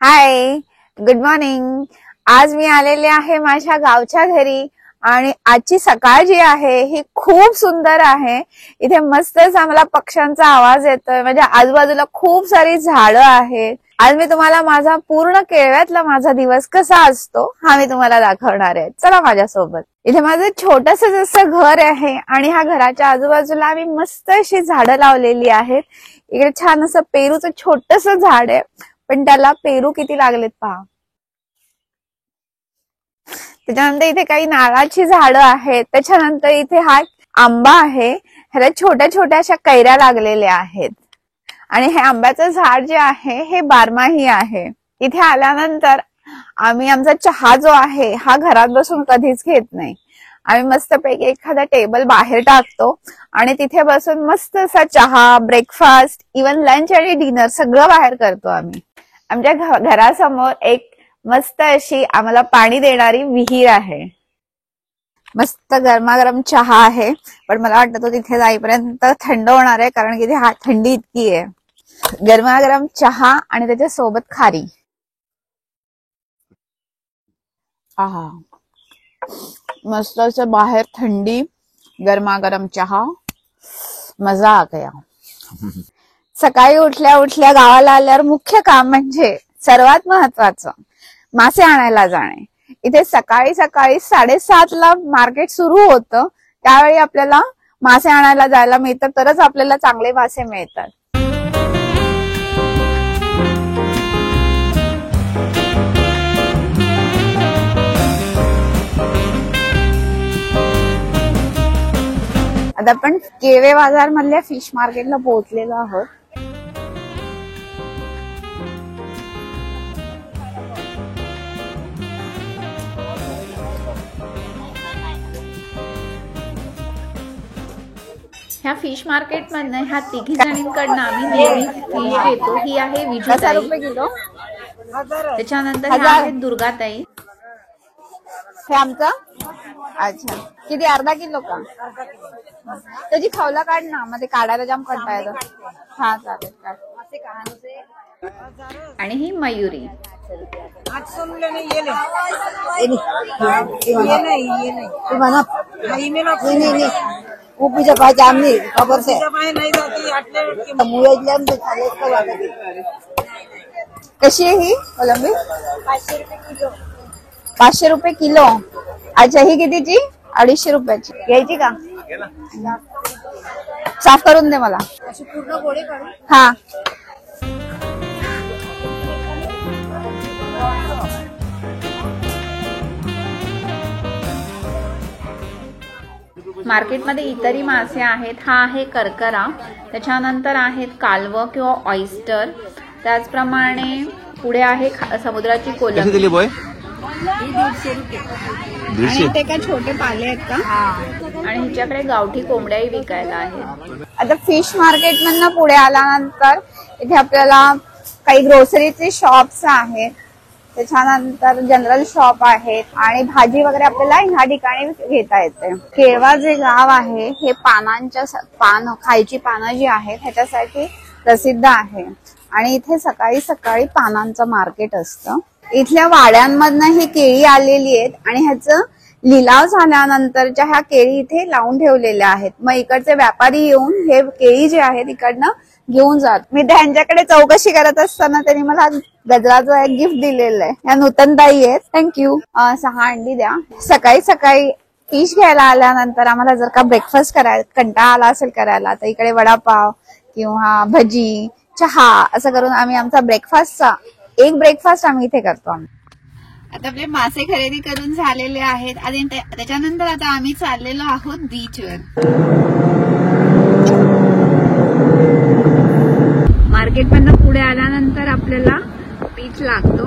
हाय, good morning. आज मी आलेले आहे माझ्या गावच्या घरी आणि आजची सकाळ जी आहे ही खूप सुंदर आहे. इथे मस्तच आम्हाला पक्ष्यांचा आवाज येतोय. म्हणजे आजूबाजूला खूप सारी झाडं आहेत. आज मी तुम्हाला माझा पूर्ण केळव्यातला माझा दिवस कसा असतो हा मी तुम्हाला दाखवणार आहे. चला माझ्यासोबत. इथे माझं छोटस जसं घर आहे आणि ह्या घराच्या आजूबाजूला आम्ही मस्त अशी झाडं लावलेली आहेत. इकडे छान असं पेरूचं छोटस झाड आहे, पण त्याला पेरू किती लागलेत पहा. त्याच्यानंतर इथे काही नारळाची झाडं आहेत. त्याच्यानंतर इथे हा आंबा आहे, ह्याला छोट्या छोट्या अशा कैऱ्या लागलेल्या आहेत. आणि हे आंब्याचं झाड जे आहे हे बारमाही आहे. इथे आल्यानंतर आम्ही आमचा चहा जो आहे हा घरात बसून कधीच घेत नाही. आम्ही मस्तपैकी एखादा टेबल बाहेर टाकतो आणि तिथे बसून मस्त असा चहा, ब्रेकफास्ट, इवन लंच आणि डिनर सगळं बाहेर करतो आम्ही. आमच्या घरासमोर एक मस्त अशी आम्हाला पाणी देणारी विहीर आहे. मस्त गरमागरम चहा आहे, पण मला वाटतं तो तिथे जाईपर्यंत थंड होणार आहे, कारण की तिथे थंडी इतकी आहे. गरमागरम चहा आणि त्याच्या सोबत खारी. आहा, मस्त असं बाहेर थंडी, गरमागरम चहा, मजा आ गया. सकाळी उठल्या उठल्या गावाला आल्यावर मुख्य काम म्हणजे सर्वात महत्वाचं मासे आणायला जाणे. इथे सकाळी सकाळी 7:30ला मार्केट सुरू होतं. त्यावेळी आपल्याला मासे आणायला जायला मिळतं, तरच आपल्याला चांगले मासे मिळतात. आता आपण केवे बाजार मधल्या फिश मार्केटला पोहोचलेलो आहोत. ह्या फिश मार्केट मधनं ह्या तिघी जणींकडनं आम्ही नेहमी फिश घेतो. ही आहे विजूताई, ₹10 किलो. त्याच्यानंतर ह्या आहेत दुर्गाताई. हे आमचं अच्छा किती, अर्धा किलो का? त्याची खवला काढ ना, मध्ये काढायला जाम कंटाळा येतो. हा चालेल, काढ. आणि ही मयुरी. खबर से कशी आहे ही कोलंबी? ₹500 किलो. अच्छा, ही कितीची? ₹250 घ्यायची का? साफ करून दे मला. हा, मार्केटमध्ये इतरही मासे आहेत. हा आहे करकरा, त्याच्यानंतर आहेत कालवं किंवा ऑइस्टर, त्याचप्रमाणे पुढे आहे समुद्राची कोलंबी. ते काय छोटे पाले आहेत का? आणि हिच्याकडे गावठी कोंबड्याही विकायला आहेत. आता फिश मार्केट मधनं पुढे आल्यानंतर इथे आपल्याला काही ग्रोसरीचे शॉप्स आहेत. त्याच्यानंतर जनरल शॉप आहेत आणि भाजी वगैरे आपल्याला ह्या ठिकाणी घेता येते. केळवा जे गाव आहे हे खायची पानं जी आहेत ह्याच्यासाठी प्रसिद्ध आहे. आणि इथे सकाळी सकाळी पानांचं मार्केट असतं. इथल्या वाड्यांमधनं ही केळी आलेली आहेत आणि ह्याचं लिलाव झाल्यानंतरच्या ह्या केळी इथे लावून ठेवलेल्या आहेत. मग इकडचे व्यापारी येऊन हे केळी जे आहेत इकडनं घेऊन जात. मी त्यांच्याकडे चौकशी करत असताना त्यांनी मला गजराचं एक गिफ्ट दिलेलं आहे. ह्या नूतनताई आहेत, थँक्यू. 6 अंडी द्या. सकाळी सकाळी फिश घ्यायला आल्यानंतर आम्हाला जर का ब्रेकफास्ट करायला कंटाळा आला असेल करायला, तर इकडे वडापाव किंवा भजी, चहा असं करून आम्ही आमचा ब्रेकफास्ट आम्ही इथे करतो. आता आपले मासे खरेदी करून झालेले आहेत आणि त्याच्यानंतर आता आम्ही चाललेलो आहोत बीचवर. मार्केटमधनं पुढे आल्यानंतर आपल्याला बीच लागतो.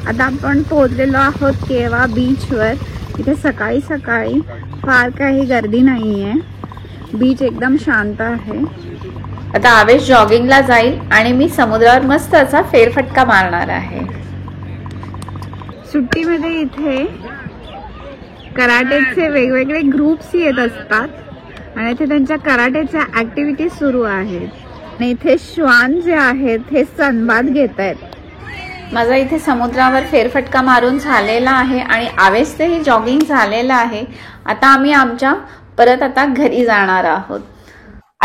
आता आपण पोहोचलेलो आहोत केळवा बीचवर. इथे सकाळी सकाळी फार काही गर्दी नाहीये. बीच एकदम शांत आहे. आता आवेश जॉगिंगला जाईल आणि मी समुद्रावर मस्त असा फेरफटका मारणार आहे. सुट्टीमध्ये इथे कराटेचे वेगवेगळे ग्रुप्स येत असतात आणि इथे त्यांच्या कराटेच्या ऍक्टिव्हिटीज सुरू आहेत. आणि इथे श्वान जे आहेत हे सनबाथ घेत आहेत. माझा इथे समुद्रावर फेरफटका मारून झालेला आहे आणि आवेशचंही जॉगिंग झालेलं आहे. आता आम्ही आमच्या परत आता घरी जाणार आहोत.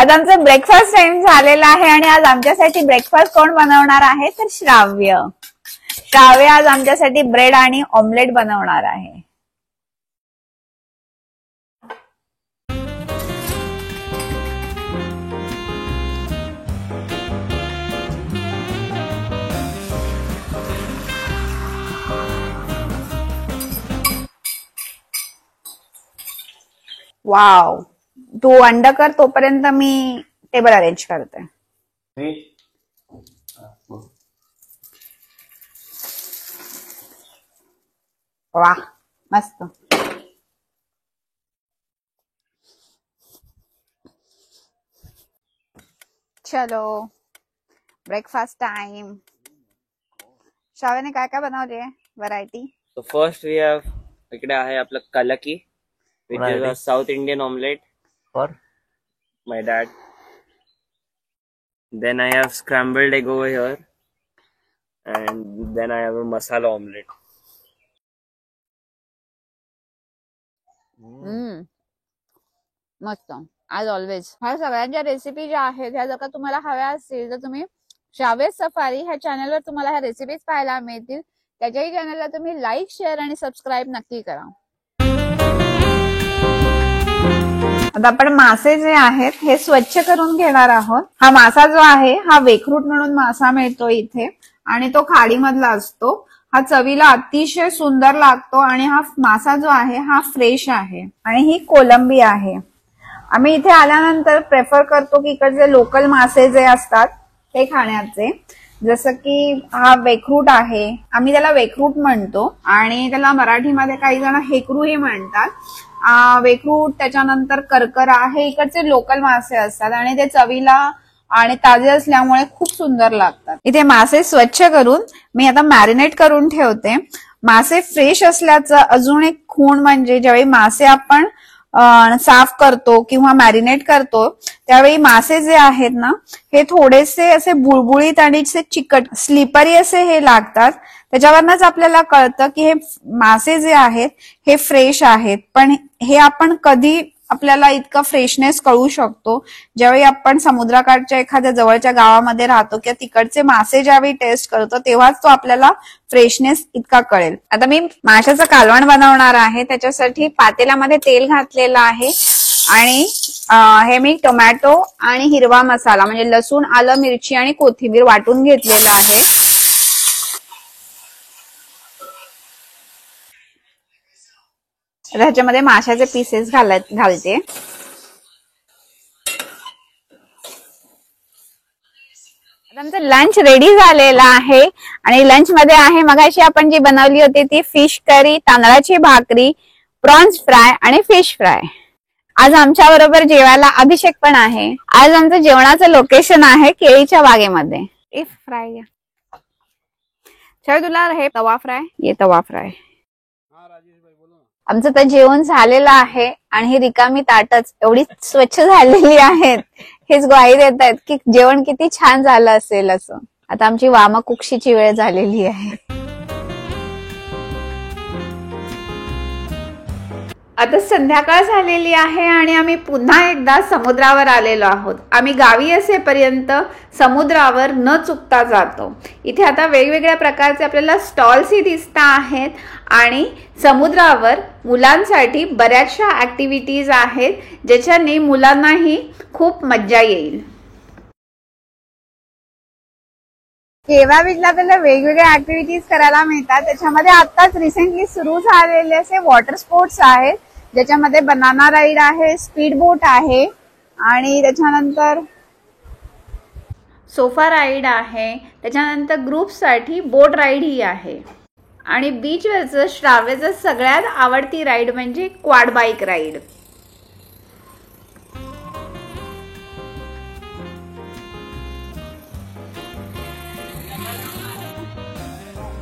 आज आमचा ब्रेकफास्ट टाइम झालेला आहे आणि आज आमच्यासाठी ब्रेकफास्ट कोण बनवणार आहे तर श्राव्य आज आमच्यासाठी ब्रेड आणि ऑमलेट बनवणार आहे. वाव, तू अंड कर तोपर्यंत मी टेबल अरेंज करते. वाह, मस्त. चलो ब्रेकफास्ट टाइम. श्राव्याने काय काय बनवले variety? So first we have इकडे आहे आपलं कलकी, which is a South Indian omelette for my dad. Then I have scrambled egg over here, and then I have a masala omelette. मस्त. आज ऑलवेज ह्या सगळ्यांच्या रेसिपी ज्या आहेत ह्या जर का तुम्हाला हव्या असतील तर तुम्ही श्राव्य सफारी ह्या चॅनलवर तुम्हाला ह्या रेसिपीज पाहायला मिळतील. त्याच्याही चॅनलला तुम्ही लाईक, शेअर आणि सबस्क्राईब नक्की करा. आता आपण मासे जे आहेत हे स्वच्छ करून घेणार आहोत. हा मासा जो आहे हा वेकरूट म्हणून मासा मिळतो इथे आणि तो खाडीमधला असतो. हा चवीला अतिशय सुंदर लागतो आणि हा मासा जो आहे हा फ्रेश आहे आणि ही कोलंबी आहे. आम्ही इथे आल्यानंतर प्रेफर करतो की इकडचे लोकल मासे जे असतात ते खाण्याचे. जसं की हा वेकरूट आहे, आम्ही त्याला वेकरूट म्हणतो आणि त्याला मराठीमध्ये काही जण हेकरूही म्हणतात. वेकरूट, त्याच्यानंतर करकरा हे इकडचे लोकल मासे असतात आणि ते चवीला आणि ताजे असल्यामुळे खूप सुंदर लागतात. इथे मासे स्वच्छ करून मी आता मॅरिनेट करून ठेवते. मासे फ्रेश असल्याचं अजून एक खूण म्हणजे ज्यावेळी मासे आपण साफ करतो किंवा मॅरिनेट करतो त्यावेळी मासे जे आहेत ना हे थोडेसे असे बुळबुळीत आणि चिकट स्लिपरी असे हे लागतात. त्याच्यावरनच आपल्याला कळतं की हे मासे जे आहेत हे फ्रेश आहेत. पण हे आपण कधी आपल्याला इतकं फ्रेशनेस कळू शकतो ज्यावेळी आपण समुद्रकाठच्या एखाद्या जवळच्या गावामध्ये राहतो किंवा तिकडचे मासे ज्यावेळी टेस्ट करतो तेव्हाच तो आपल्याला फ्रेशनेस इतका कळेल. आता मी माशाचं कालवण बनवणार आहे. त्याच्यासाठी पातेल्यामध्ये तेल घातलेलं आहे आणि हे मी टोमॅटो आणि हिरवा मसाला म्हणजे लसूण, आलं, मिरची आणि कोथिंबीर वाटून घेतलेलं आहे. ह्याच्यामध्ये माशाचे पीसेस घालते. आमचं लंच रेडी झालेलं आहे आणि लंच मध्ये आहे मगाशी आपण जी बनवली होती ती फिश करी, तांदळाची भाकरी, प्रॉन्स फ्राय आणि फिश फ्राय. आज आमच्या बरोबर जेवायला अभिषेक पण आहे. आज आमचं जेवणाचं लोकेशन आहे केळीच्या बागेमध्ये. इफ फ्राय चल तुला हे तवा फ्राय, ये तवा फ्राय. आमचं तर जेवण झालेलं आहे आणि ही रिकामी ताटच एवढी स्वच्छ झालेली आहेत हेच ग्वाही देत आहेत की जेवण किती छान झालं असेल असं. आता आमची वामकुक्षीची वेळ झालेली आहे. आता संध्याकाळ झालेली आहे आणि आम्ही पुन्हा एकदा समुद्रावर आलेलो आहोत. आम्ही गावी असेपर्यंत समुद्रावर न चुकता जातो. इथे आता वेगवेगळ्या प्रकारचे आपल्याला स्टॉल्सही दिसत आहेत आणि समुद्रावर मुलांसाठी बऱ्याचशा ऍक्टिव्हिटीज आहेत ज्याच्याने मुलांनाही खूप मज्जा येईल. केवा बीचला आपल्याला वेगवेगळ्या ऍक्टिव्हिटीज करायला मिळतात. त्याच्यामध्ये आताच रिसेंटली सुरू झालेले असे वॉटर स्पोर्ट्स आहेत ज्याच्यामध्ये बनाना राईड आहे, स्पीड बोट आहे आणि त्याच्यानंतर सोफा राईड आहे. त्याच्यानंतर ग्रुपसाठी बोट राईड ही आहे आणि बीचवरचं श्राव्याचं सगळ्यात आवडती राईड म्हणजे क्वाड बाईक राईड.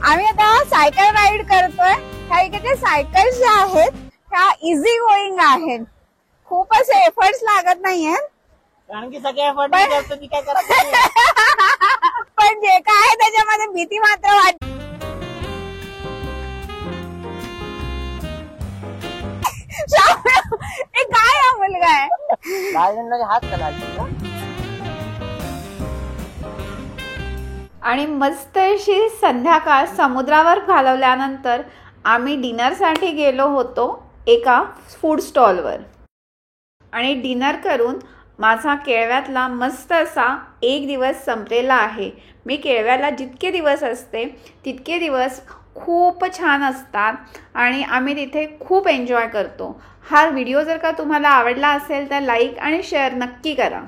आम्ही आता सायकल राईड करतोय. ह्या इकडे सायकल्स ज्या आहेत ह्या इझी गोईंग आहेत, खूप असे एफर्ट्स लागत नाहीये. कारण की सगळे एफर्ट करतो मी काय करत नाही. पण जे काय आहे त्याच्यामध्ये भीती मात्र वाटते. काय हा मुलगा आहे. हात चला. आणि मस्त अशी संध्याकाळ समुद्रावर घालवल्यानंतर आम्ही डिनरसाठी गेलो होतो एका फूड स्टॉलवर. आणि डिनर करून माझा केळव्यातला मस्त असा एक दिवस संपलेला आहे. मी केळव्याला जितके दिवस असते तितके दिवस खूप छान असतात आणि आम्ही तिथे खूप एन्जॉय करतो. हा व्हिडिओ जर का तुम्हाला आवडला असेल तर लाईक आणि शेअर नक्की करा.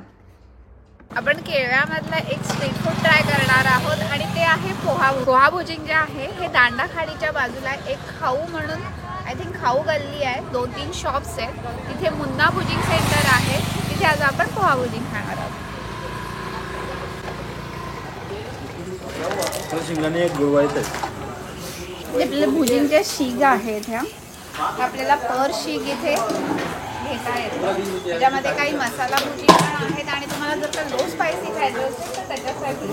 आपण केळव्यामधलं एक स्ट्रीट फूड ट्राय करणार आहोत आणि ते आहे पोहा. पोहा भुजिंग जे आहे हे दांडा खाडीच्या बाजूला एक खाऊ म्हणून आय थिंक खाऊ गल्ली आहे, 2-3 शॉप्स आहेत. तिथे मुन्ना भुजिंग सेंटर आहे, तिथे आज आपण पोहा भुजिंग खाणार आहोत. आपल्याला भुजिंगच्या शीग आहेत ह्या, आपल्याला पर शीग इथे घेता येते. त्याच्यामध्ये काही मसाला भुजिंग पण आहेत आणि तुम्हाला जर का लो स्पायसी खायचं असेल तर त्याच्यासाठी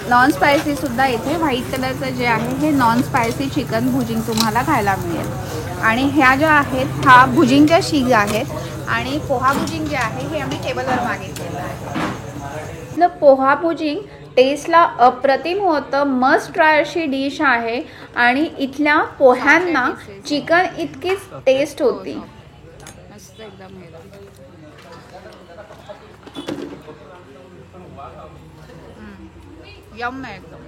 नॉन स्पायसी सुद्धा इथे व्हाईट कलरचं जे आहे हे नॉन स्पायसी चिकन भुजिंग तुम्हाला खायला मिळेल. आणि ह्या ज्या आहेत हा भुजिंगच्या शीग आहेत आणि पोहा भुजिंग जे आहे हे आम्ही टेबलवर मागितलेलं आहे. पोहा भुजिंग टेस्टला अप्रतिम होतं, मस्ट ट्राय अशी डिश आहे आणि इथल्या पोह्यांना चिकन इतकीच टेस्ट होती. मस्त एकदम यम आहे एकदम.